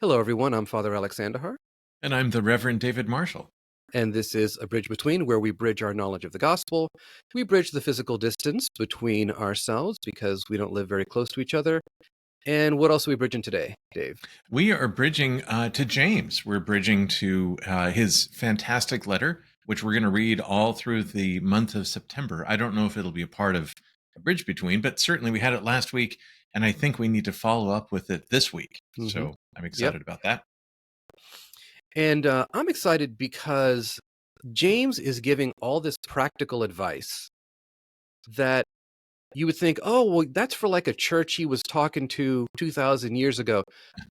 Hello, everyone. I'm Father Alexander Hart, And I'm the Reverend David Marshall. and this is A Bridge Between, where we bridge our knowledge of the gospel. We bridge the physical distance between ourselves because we don't live very close to each other. And what else are we bridging today, Dave? We are bridging to James. We're bridging to his fantastic letter, which we're going to read all through the month of September. I don't know if it'll be a part of A Bridge Between, but certainly we had it last week, and I think we need to follow up with it this week. Mm-hmm. So I'm Yep. excited about that. And I'm excited because James is giving all this practical advice that you would think, oh, well, that's for like a church he was talking to 2,000 years ago.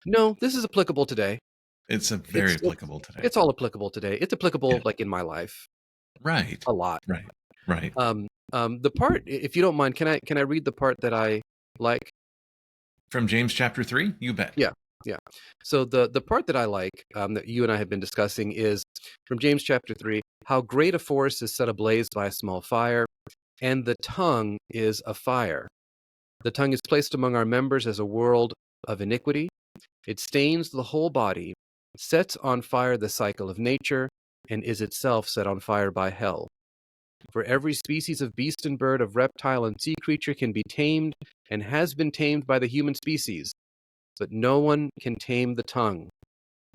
No, this is applicable today. It's a very It's applicable today. it's all applicable today. It's applicable Yeah. like in my life Right. a lot. Right. Right. The part, if you don't mind, can I read the part that I like? From James chapter 3, you bet. Yeah, yeah. So the part that I like, that you and I have been discussing, is from James chapter 3. How great a forest is set ablaze by a small fire, and the tongue is a fire. The tongue is placed among our members as a world of iniquity. It stains the whole body, sets on fire the cycle of nature, and is itself set on fire by hell. For every species of beast and bird, of reptile and sea creature can be tamed and has been tamed by the human species, but no one can tame the tongue,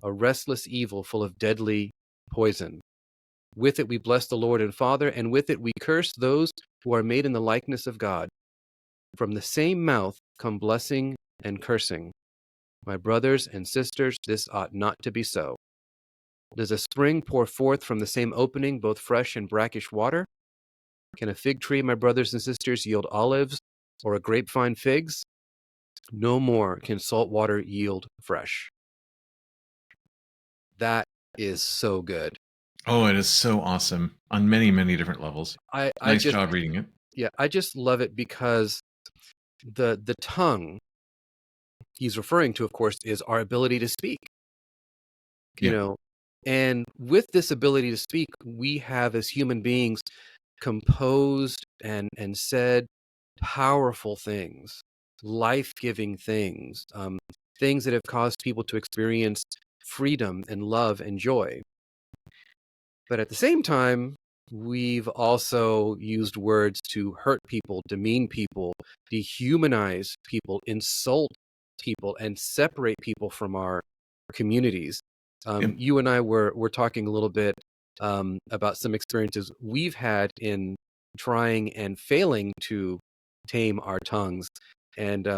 a restless evil full of deadly poison. With it we bless the Lord and Father, and with it we curse those who are made in the likeness of God. From the same mouth come blessing and cursing. My brothers and sisters, this ought not to be so. Does a spring pour forth from the same opening both fresh and brackish water? Can a fig tree, my brothers and sisters, yield olives, or a grapevine figs? No more can salt water yield fresh. That is so good. Oh, it is so awesome on many, many different levels. I Nice just, job reading it. yeah, I just love it because the tongue he's referring to, of course, is our ability to speak. You Yeah. know, and with this ability to speak, we have as human beings composed and said powerful things, life-giving things, things that have caused people to experience freedom and love and joy. But at the same time, we've also used words to hurt people, demean people, dehumanize people, insult people, and separate people from our communities. Yep. You and I were talking a little bit about some experiences we've had in trying and failing to tame our tongues. And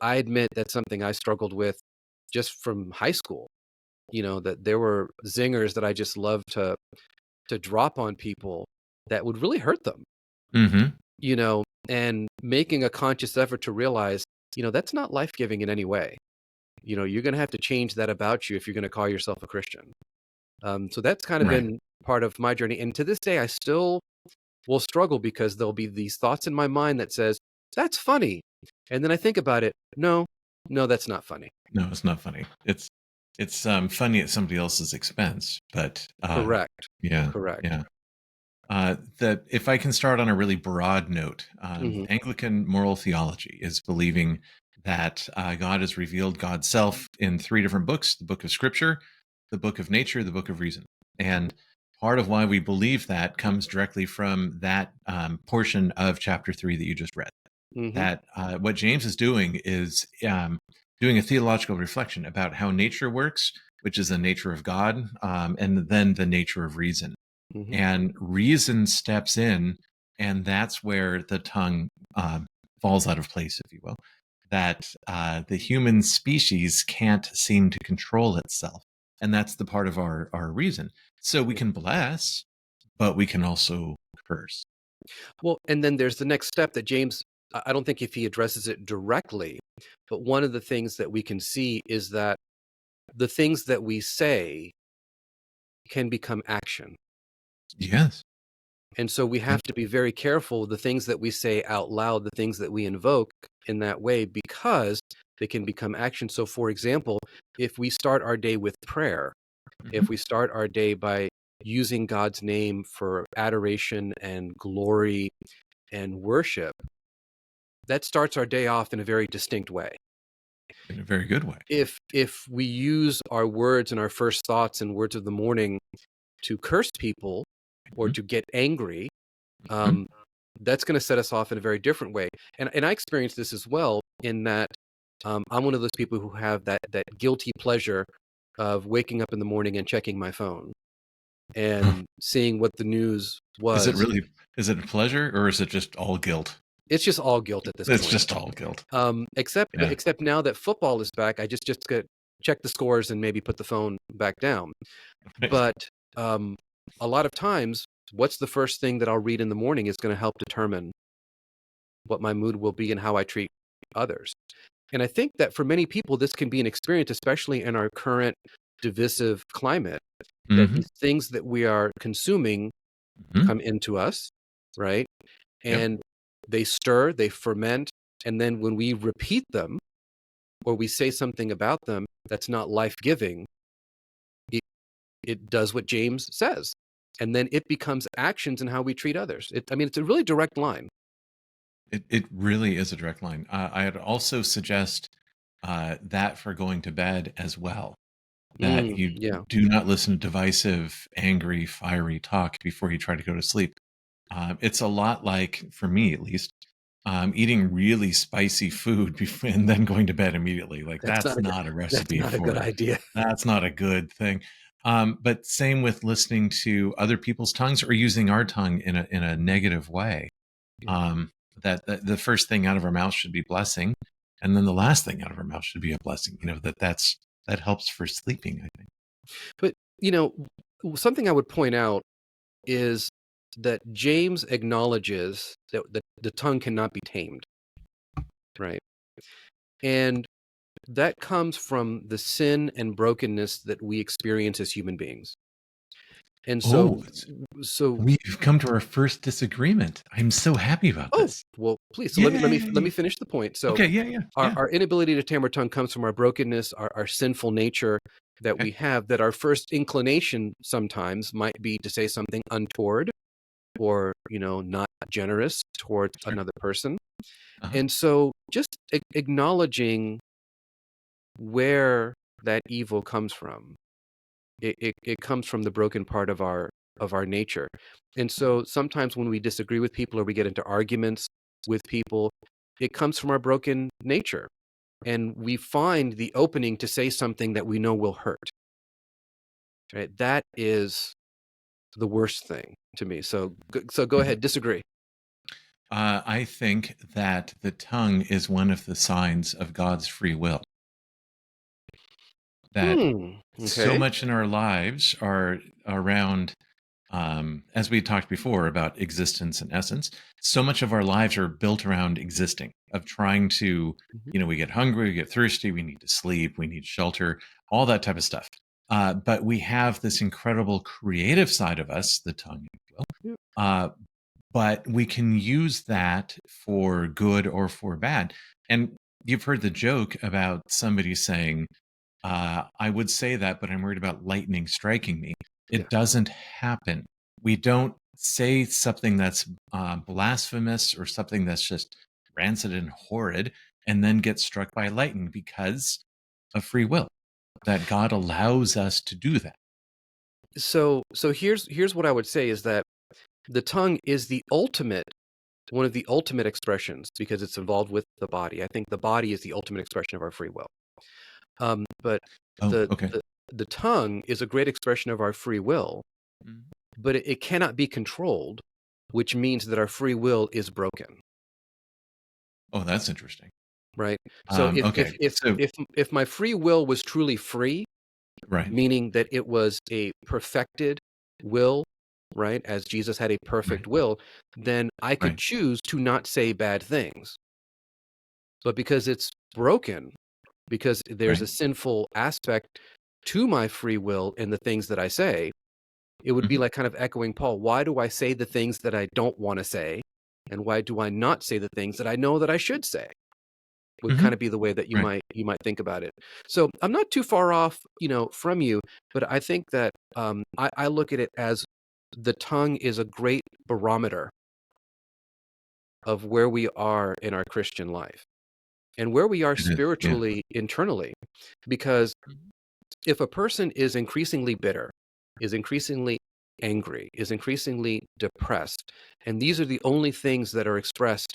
I admit that's something I struggled with just from high school. That there were zingers that I just loved to drop on people that would really hurt them, Mm-hmm. and making a conscious effort to realize, that's not life-giving in any way. You're going to have to change that about you if you're going to call yourself a Christian. So that's kind of Right. been part of my journey. And to this day, I still will struggle because there'll be these thoughts in my mind that says, that's funny. And then I think about it. No, that's not funny. No, it's not funny. It's funny at somebody else's expense, but Correct. yeah, Correct. yeah. That if I can start on a really broad note, Hmm. Anglican moral theology is believing that God has revealed God's self in three different books: the book of Scripture, the book of nature, the book of reason. And part of why we believe that comes directly from that portion of chapter 3 that you just read. Hmm. That what James is doing is doing a theological reflection about how nature works, which is the nature of God, and then the nature of reason. Hmm. And reason steps in, and that's where the tongue falls out of place, if you will. That the human species can't seem to control itself, and that's the part of our reason. So we can bless, but we can also curse. Well, and then there's the next step that James, I don't think if he addresses it directly, but one of the things that we can see is that the things that we say can become action. Yes. And so we have to be very careful with the things that we say out loud, the things that we invoke in that way, because they can become action. So, for example, if we start our day with prayer, Mhm. if we start our day by using God's name for adoration and glory and worship, that starts our day off in a very distinct way. in a very good way. If we use our words and our first thoughts and words of the morning to curse people or Mhm. to get angry, Mhm. um, that's going to set us off in a very different way. And I experienced this as well in that I'm one of those people who have that guilty pleasure of waking up in the morning and checking my phone and seeing what the news Is it was. really, is it a pleasure or is it just all guilt? It's just all guilt at this It's point. just all guilt. But Yeah. except now that football is back, I just get check the scores and maybe put the phone back down. Right. But um, a lot of times, what's the first thing that I'll read in the morning is going to help determine what my mood will be and how I treat others. And I think that for many people, this can be an experience, especially in our current divisive climate, that Hmm. these things that we are consuming Hmm. come into us, right? Yep. And they stir, they ferment. And then when we repeat them or we say something about them that's not life giving, it, it does what James says. And then it becomes actions in how we treat others. I mean, it's a really direct line. It really is a direct line. I'd also suggest that for going to bed as well, that you Yeah, do not listen to divisive, angry, fiery talk before you try to go to sleep. It's a lot like, for me at least, eating really spicy food before, and then going to bed immediately. Like that's that's not a good, not a that's recipe not a good for, idea. that's not a good thing. But same with listening to other people's tongues or using our tongue in a negative way. Yeah. Um, that the first thing out of our mouth should be blessing, and then the last thing out of our mouth should be a blessing. That helps for sleeping, I think. But, you know, something I would point out is that James acknowledges that the tongue cannot be tamed, right? And that comes from the sin and brokenness that we experience as human beings. And Oh, so, we've come to our first disagreement. I'm so happy about oh, this. well, please. So let me Yay! finish the point. So, Okay, yeah, yeah, yeah. our inability to tame our tongue comes from our brokenness, our sinful nature that Okay, we have. That our first inclination sometimes might be to say something untoward or not generous towards sure. another person. Uh-huh. And so just acknowledging where that evil comes from, it comes from the broken part of our nature. And so sometimes when we disagree with people or we get into arguments with people, it comes from our broken nature, and we find the opening to say something that we know will hurt, right? That is the worst thing to me. So go Mhm. ahead, disagree. I think that the tongue is one of the signs of God's free will. That so Okay. much in our lives are around, as we talked before about existence and essence, so much of our lives are built around existing, of trying to, Mhm. we get hungry, we get thirsty, we need to sleep, we need shelter, all that type of stuff. But we have this incredible creative side of us, the tongue, if you will. Yeah. But we can use that for good or for bad. And you've heard the joke about somebody saying, I would say that, but I'm worried about lightning striking me. Yeah. It doesn't happen. We don't say something that's blasphemous or something that's just rancid and horrid and then get struck by lightning because of free will, that God allows us to do that. So here's what I would say is that the tongue is one of the ultimate expressions because it's involved with the body. I think the body is the ultimate expression of our free will. But Oh, the okay. the the tongue is a great expression of our free will, Mhm. but it cannot be controlled, which means that our free will is broken, Oh, that's interesting. right? So Okay. So, if my free will was truly free, right, meaning that it was a perfected will, right? As Jesus had a right, perfect will, then I could right, choose to not say bad things. But because it's broken, because there's right. a sinful aspect to my free will in the things that I say, it would be Mhm, like kind of echoing Paul. Why do I say the things that I don't want to say? And why do I not say the things that I know that I should say? Would mhm, kind of be the way that right. you might think about it. So I'm not too far off, from you, but I think that I look at it as the tongue is a great barometer of where we are in our Christian life. and where we are It is. Yeah. spiritually internally. Because if a person is increasingly bitter, is increasingly angry, is increasingly depressed, and these are the only things that are expressed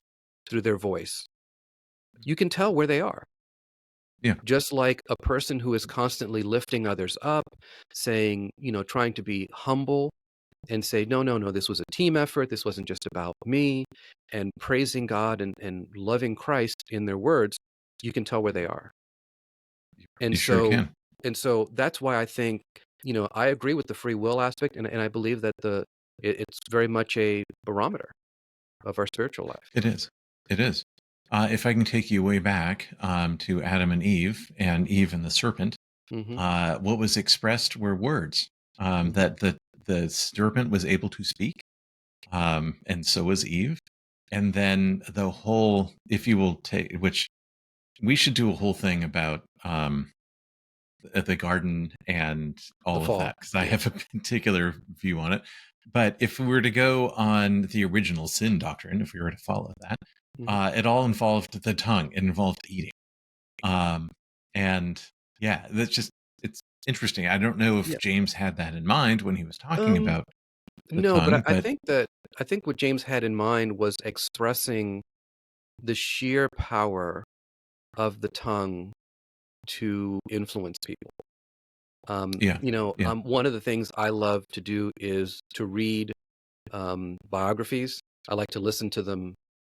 through their voice, you can tell where they are. Yeah. Just like a person who is constantly lifting others up, saying, trying to be humble and say, no, no, no, this was a team effort. This wasn't just about me, and praising God and loving Christ in their words, you can tell where they are. And You sure so, can. that's why I think, I agree with the free will aspect, and I believe that it's very much a barometer of our spiritual life. It is. It is. If I can take you way back to Adam and Eve and the serpent, Hmm. what was expressed were words Hmm. that the serpent was able to speak, and so was Eve. And then the whole, if you will take, which we should do a whole thing about the garden and The all of fall. that, because I Yeah. have a particular view on it. But if we were to go on the original sin doctrine, if we were to follow that, Hmm. it all involved the tongue. It involved eating. Um, and yeah, it's interesting. I don't know if Yeah. James had that in mind when he was talking Um, about the no, but tongue, I but think what James had in mind was expressing the sheer power of the tongue to influence people. yeah, yeah, One of the things I love to do is to read biographies. I like to listen to them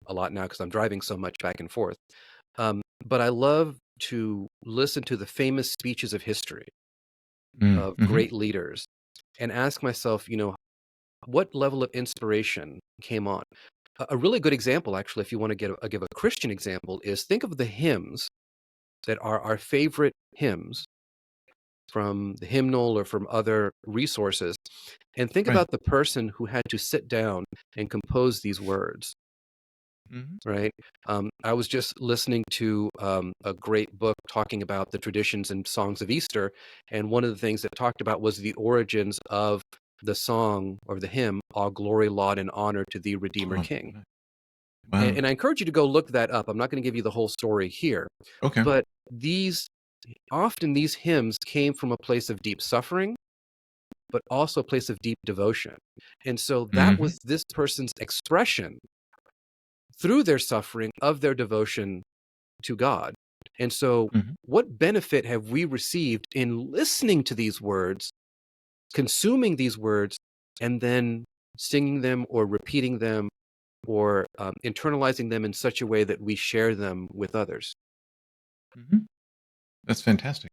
a lot now because I'm driving so much back and forth. But I love to listen to the famous speeches of history of mm-hmm, great leaders and ask myself, what level of inspiration came on? A really good example, actually, if you want to give a Christian example, is think of the hymns that are our favorite hymns from the hymnal or from other resources, and think right, about the person who had to sit down and compose these words, mm-hmm, right? I was just listening to a great book talking about the traditions and songs of Easter, and one of the things that talked about was the origins of the song or the hymn, All Glory, Laud, and Honor to Thee, Redeemer oh, King. wow, And I encourage you to go look that up. I'm not going to give you the whole story here, okay, but these hymns came from a place of deep suffering, but also a place of deep devotion. And so that mm-hmm, was this person's expression through their suffering of their devotion to God. And so, mm-hmm, what benefit have we received in listening to these words, consuming these words, and then singing them or repeating them or internalizing them in such a way that we share them with others? mm-hmm. That's fantastic.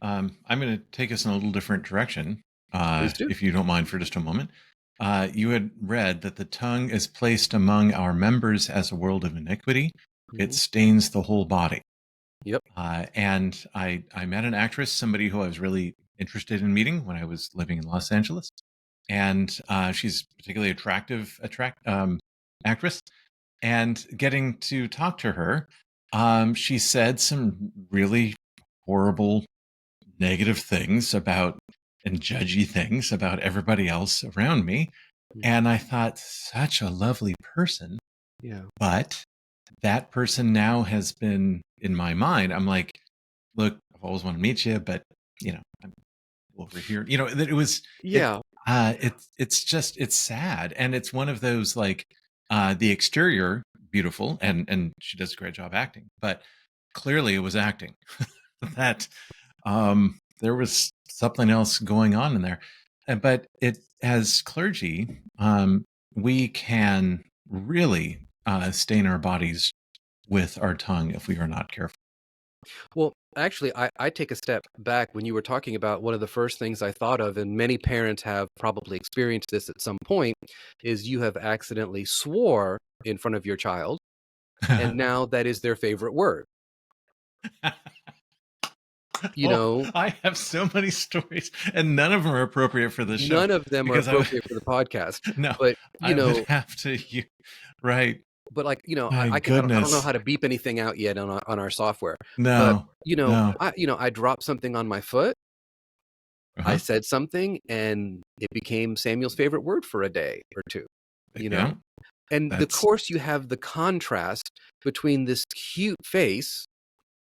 I'm going to take us in a little different direction, Please do. if you don't mind for just a moment. You had read that the tongue is placed among our members as a world of iniquity. It Hmm. stains the whole body. Yep. And I met an actress, somebody who I was really interested in meeting when I was living in Los Angeles. And she's particularly actress. And getting to talk to her, she said some really horrible negative things about and judgy things about everybody else around me. Mhm. And I thought, such a lovely person. Yeah. But that person now has been in my mind. I'm like, look, I've always wanted to meet you, but I'm over here. That it was it. Yeah. It's sad, and it's one of those like the exterior beautiful, and she does a great job acting, but clearly it was acting that there was something else going on in there. But it, as clergy, we can really stain our bodies with our tongue if we are not careful. Well, actually, I take a step back. When you were talking about, one of the first things I thought of, and many parents have probably experienced this at some point, is you have accidentally swore in front of your child, and now that is their favorite word. You Oh, know, I have so many stories, and none of them are appropriate for the show none of them are because I would appropriate for the podcast, no, but I would have to right. like, My I don't know goodness, how to beep anything out yet on our software, but no, no. I dropped something on my foot. I Uh-huh. said something, and it became Samuel's favorite word for a day or two. You Yeah, know, and the that's course you have the contrast between this cute face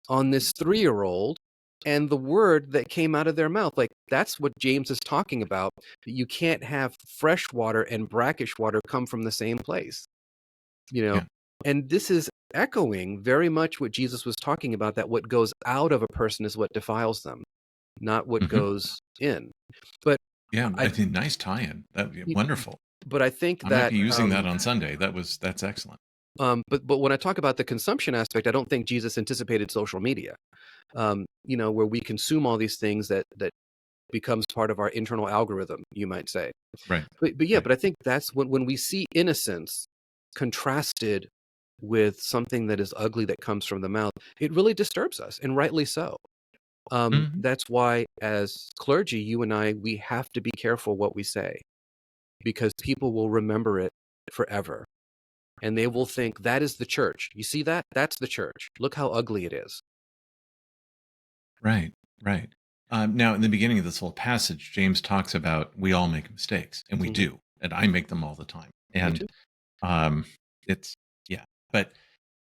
on this 3-year-old and the word that came out of their mouth. Like, that's what James is talking about. You can't have fresh water and brackish water come from the same place, Yeah. and this is echoing very much what Jesus was talking about, that what goes out of a person is what defiles them, not what Hmm. goes in. But Yeah. I I think nice tie-in. That'd be wonderful. but I think I might that be using that on Sunday. That's excellent. but when I talk about the consumption aspect, I don't think Jesus anticipated social media. Where we consume all these things that becomes part of our internal algorithm, you might say. Right. But yeah, Right. but I think that's when we see innocence contrasted with something that is ugly that comes from the mouth, it really disturbs us, and rightly so. Hmm. That's why, as clergy, you and I, we have to be careful what we say, because people will remember it forever. And they will think that is the church. You see that? That's the church. Look how ugly it is. Right. Right. Now, in the beginning of this whole passage, James talks about we all make mistakes, and we Mhm. do, and I make them all the time. Me And too. um, it's yeah, but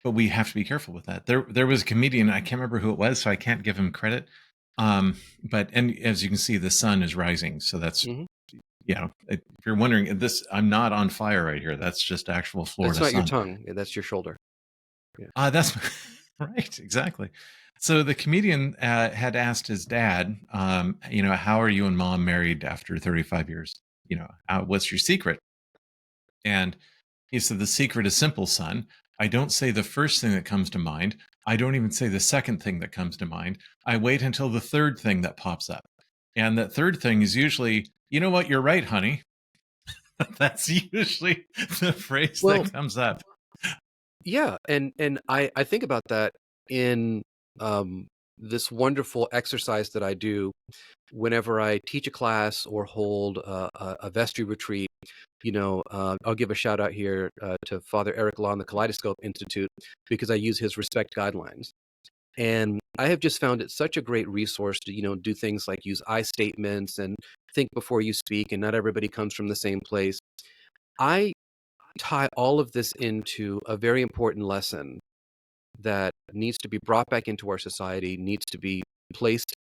we have to be careful with that. There was a comedian, I can't remember who it was, so I can't give him credit. But and as you can see, the sun is rising, so that's Mhm. if you're wondering, this I'm not on fire right here. That's just actual That's Florida not your sun. tongue. That's your shoulder. Yeah. That's right, exactly. So the comedian had asked his dad, how are you and mom married after 35 years? What's your secret? And he said, the secret is simple, son. I don't say the first thing that comes to mind. I don't even say the second thing that comes to mind. I wait until the third thing that pops up. And that third thing is usually, you know what, you're right, honey. That's usually the phrase Well, that comes up. yeah, and I think about that in um, this wonderful exercise that I do whenever I teach a class or hold a vestry retreat. I'll give a shout out here to Father Eric Law and the Kaleidoscope Institute, because I use his respect guidelines. And I have just found it such a great resource to, do things like use I statements and think before you speak, and not everybody comes from the same place. I tie all of this into a very important lesson that needs to be brought back into our society, needs to be placed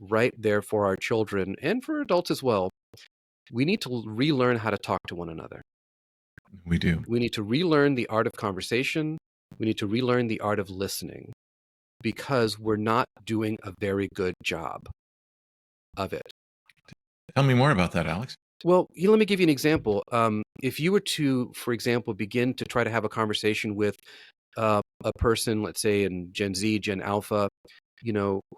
right there for our children and for adults as well. We need to relearn how to talk to one another. We do. We need to relearn the art of conversation. We need to relearn the art of listening, because we're not doing a very good job of it. Tell me more about that, Alex. Well, let me give you an example. If you were to, for example, begin to try to have a conversation with a person, let's say in Gen Z, Gen Alpha,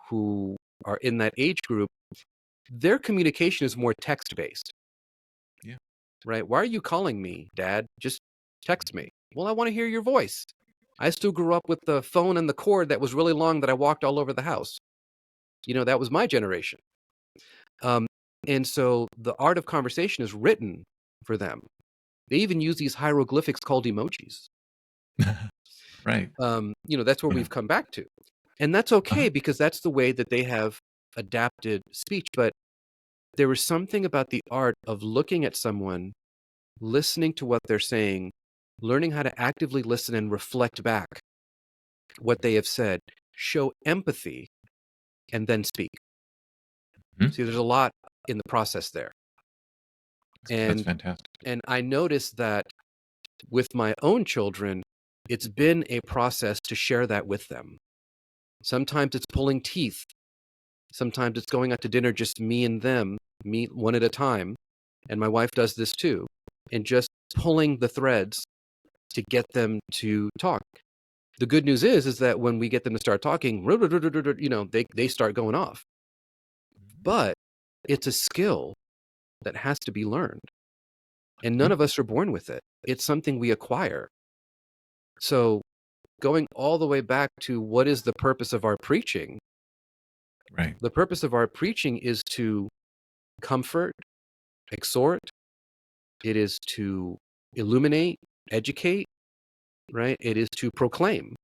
who are in that age group, their communication is more text-based, Yeah. right? Why are you calling me, Dad? Just text me. Well, I want to hear your voice. I still grew up with the phone and the cord that was really long that I walked all over the house. That was my generation. Um, and so the art of conversation is written for them. They even use these hieroglyphics called emojis. Right. That's where Yeah. we've come back to. And that's Uh-huh. okay, because that's the way that they have adapted speech. But there is something about the art of looking at someone, listening to what they're saying, learning how to actively listen and reflect back what they have said, show empathy, and then speak. Mhm. See, there's a lot in the process there. That's And fantastic. and I noticed that with my own children, it's been a process to share that with them. Sometimes it's pulling teeth. Sometimes it's going out to dinner, just me and them, me one at a time. And my wife does this too. And just pulling the threads to get them to talk. The good news is that when we get them to start talking, they start going off. But it's a skill that has to be learned. And none Mhm. of us are born with it. It's something we acquire. So going all the way back to what is the purpose of our preaching, Right. the purpose of our preaching is to comfort, exhort, it is to illuminate, educate, right? It is to proclaim.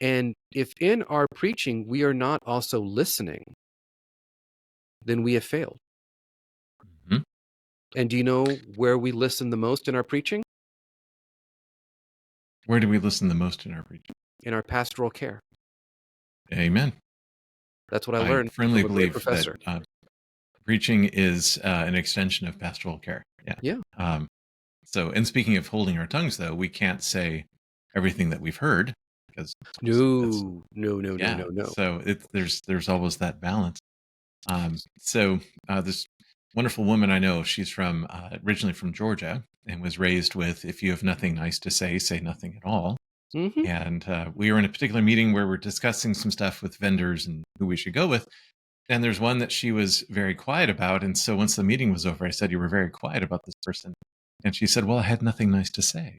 And if in our preaching we are not also listening, then we have failed. Mhm. And do you know where we listen the most in our preaching? Where do we listen the most in our preaching? in our pastoral care. Amen. That's what I I learned firmly from a great believe that professor. preaching is an extension of pastoral care. Yeah. Yeah. So, and speaking of holding our tongues, though, we can't say everything that we've heard because that's No, no, no, no, yeah. no, no. So there's always that balance. So this wonderful woman I know, she's from originally from Georgia and was raised with, if you have nothing nice to say nothing at all. Hmm. And we were in a particular meeting where we're discussing some stuff with vendors and who we should go with. And there's one that she was very quiet about. And so once the meeting was over, I said, "You were very quiet about this person." And she said, "Well, I had nothing nice to say."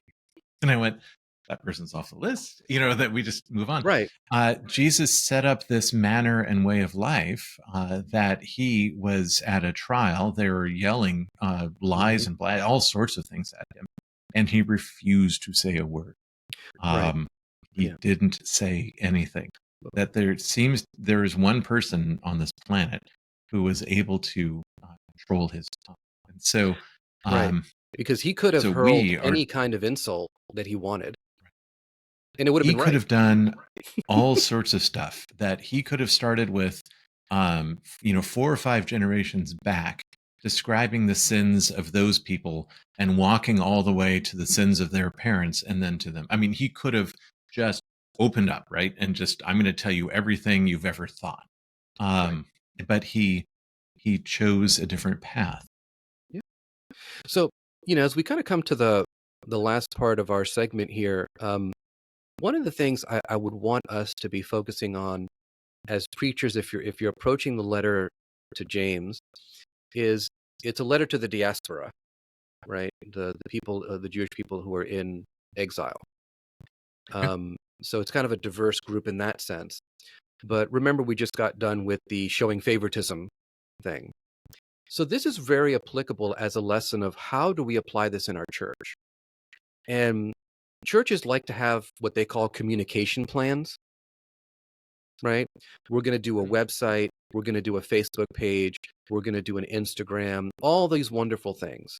And I went, "That person's off the list," that we just move on. Right. Jesus set up this manner and way of life that he was at a trial. They were yelling Hmm. lies and all sorts of things at him. And he refused to say a word. Right. Um, he Yeah. didn't say anything. That there is one person on this planet who was able to control his tongue. And so, Right. um, Because he could have so hurled we are any kind of insult that he wanted, and it would have he been could right. have done all sorts of stuff that he could have started with 4 or 5 generations back, describing the sins of those people and walking all the way to the sins of their parents and then to them. I mean, he could have just opened up, right, and just, I'm going to tell you everything you've ever thought. Right. um but he chose a different path. Yeah. So, as we kind of come to the last part of our segment here, one of the things I would want us to be focusing on as preachers, if you're approaching the letter to James, is it's a letter to the diaspora, right? The people, the Jewish people who are in exile. Okay. So it's kind of a diverse group in that sense. But remember, we just got done with the showing favoritism thing. So this is very applicable as a lesson of how do we apply this in our church. And churches like to have what they call communication plans, right? We're going to do a website, we're going to do a Facebook page, we're going to do an Instagram, all these wonderful things.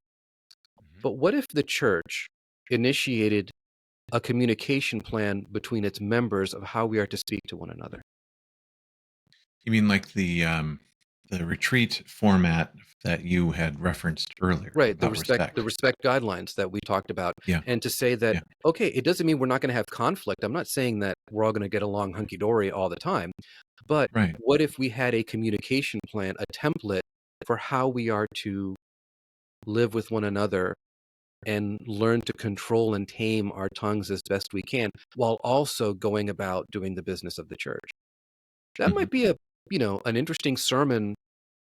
Mhm. But what if the church initiated a communication plan between its members of how we are to speak to one another? You mean like the retreat format that you had referenced earlier Right, the about respect respect? the respect guidelines that we talked about, Yeah. and to say that, Yeah. okay, it doesn't mean we're not going to have conflict. I'm not saying that we're all going to get along hunky dory all the time, but Right. what if we had a communication plan, a template for how we are to live with one another and learn to control and tame our tongues as best we can, while also going about doing the business of the church? That Hmm. might be an interesting sermon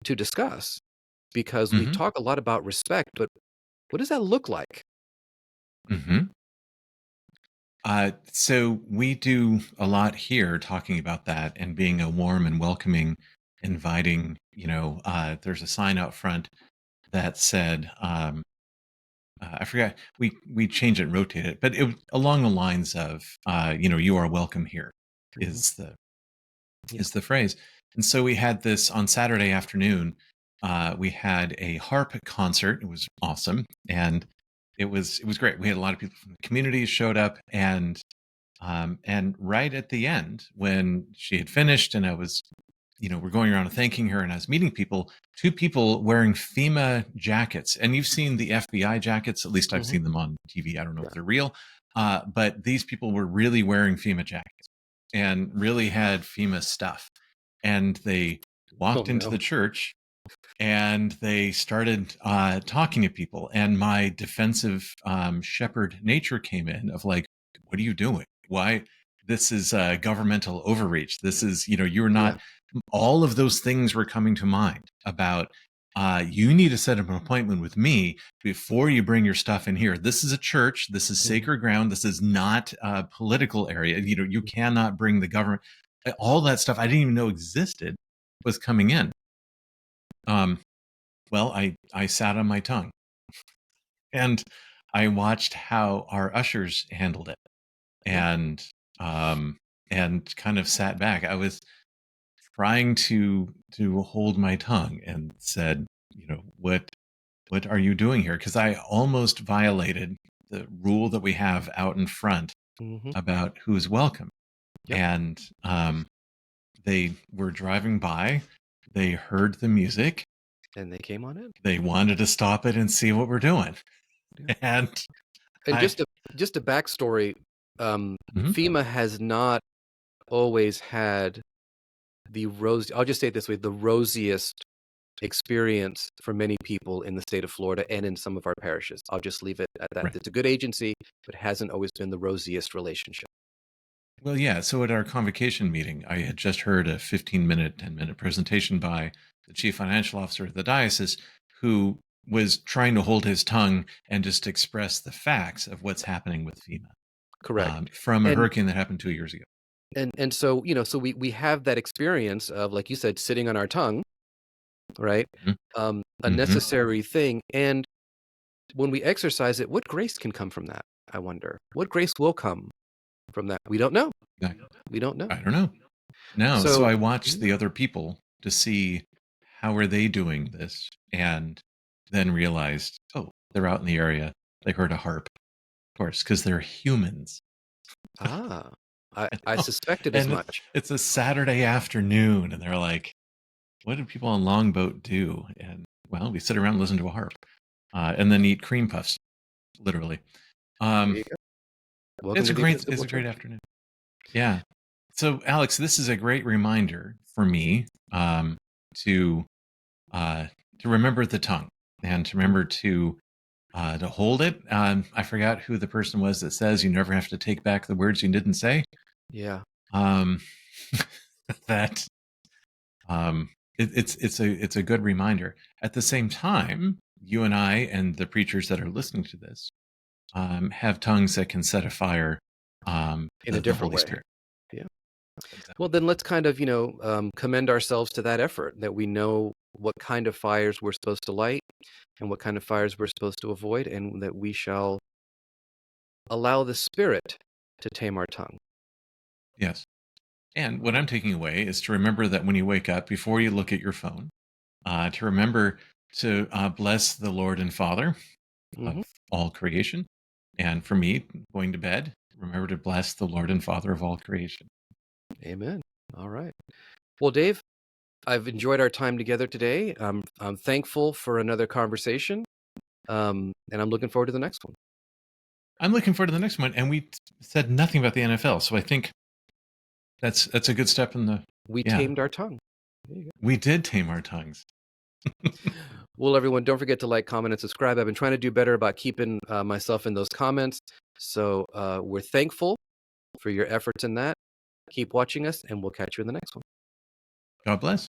to discuss, because we Hmm. talk a lot about respect, but what does that look like? Hmm. So we do a lot here talking about that and being a warm and welcoming, inviting. There's a sign out front that said, I forgot. We changed it, and rotated it, but it was along the lines of, "You are welcome here," Mhm. is the Yeah. is the phrase. And so we had this on Saturday afternoon. We had a harp concert. It was awesome, and it was great. We had a lot of people from the community showed up, and right at the end, when she had finished, and I was, we're going around and thanking her, and I was meeting people. 2 people wearing FEMA jackets, and you've seen the FBI jackets. At least I've Mhm. seen them on TV. I don't know if Yeah. they're real, but these people were really wearing FEMA jackets and really had FEMA stuff. And they Oh, walked into no. the church and they started talking to people. And my defensive shepherd nature came in of like, what are you doing? Why? This is governmental overreach. This is, you're Yeah. not, all of those things were coming to mind about, you need to set up an appointment with me before you bring your stuff in here. This is a church. This is Mhm. sacred ground. This is not a political area. You cannot bring the government. All that stuff I didn't even know existed was coming in. Um, well, I sat on my tongue and I watched how our ushers handled it, Yeah. and um, and kind of sat back. I was trying to hold my tongue and said, what are you doing here? Because I almost violated rule that we have out in front Mm-hmm. about who's welcome. Yep. And they were driving by, they heard the music, And they came on in. they wanted to stop it and see what we're doing. Yeah. And And I, just a backstory, Mhm. FEMA has not always had I'll just say it this way, the rosiest experience for many people in the state of Florida and in some of our parishes. I'll just leave it at that. Right. It's a good agency, but hasn't always been the rosiest relationship. Well, yeah. So at our convocation meeting, I had just heard a 15-minute, 10-minute presentation by the chief financial officer of the diocese, who was trying to hold his tongue and just express the facts of what's happening with FEMA Correct. from a And hurricane that happened 2 years ago. and so, so we have that experience of, like you said, sitting on our tongue, right? Mhm. A Mhm. necessary thing. And when we exercise it, what grace can come from that? I wonder. What grace will come from that? We don't know. Yeah, We don't know. I don't know. No. So So I watched the other people to see how are they doing this, and then realized, oh, they're out in the area. They heard a harp, of course, because they're humans. ah, I suspected as And much. it's a Saturday afternoon, and they're like, what do people on Longboat do? And well, we sit around and listen to a harp, and then eat cream puffs, literally. There Um, you go. Welcome to the it's Episcopal a great Church. afternoon. Yeah. So, Alex, this is a great reminder for me to remember the tongue and to remember to hold it. I forgot who the person was that says you never have to take back the words you didn't say. Yeah. Um, that it's a good reminder. At the same time, you and I and the preachers that are listening to this have tongues that can set afire In a the different Holy way. Spirit. Yeah. Exactly. Well, then let's kind of, commend ourselves to that effort, that we know what kind of fires we're supposed to light and what kind of fires we're supposed to avoid, and that we shall allow the Spirit to tame our tongue. Yes. And what I'm taking away is to remember that when you wake up, before you look at your phone, to remember to bless the Lord and Father Hmm. of all creation. And for me, going to bed, remember to bless the Lord and Father of all creation. Amen. All right. Well, Dave, I've enjoyed our time together today. I'm thankful for another conversation, and I'm looking forward to the next one. I'm looking forward to the next one. And we said nothing about the NFL. So I think that's a good step in the, We yeah, tamed our tongue. There you go. we did tame our tongues. Well, everyone, don't forget to like, comment, and subscribe. I've been trying to do better about keeping myself in those comments. So we're thankful for your efforts in that. Keep watching us, and we'll catch you in the next one. God bless.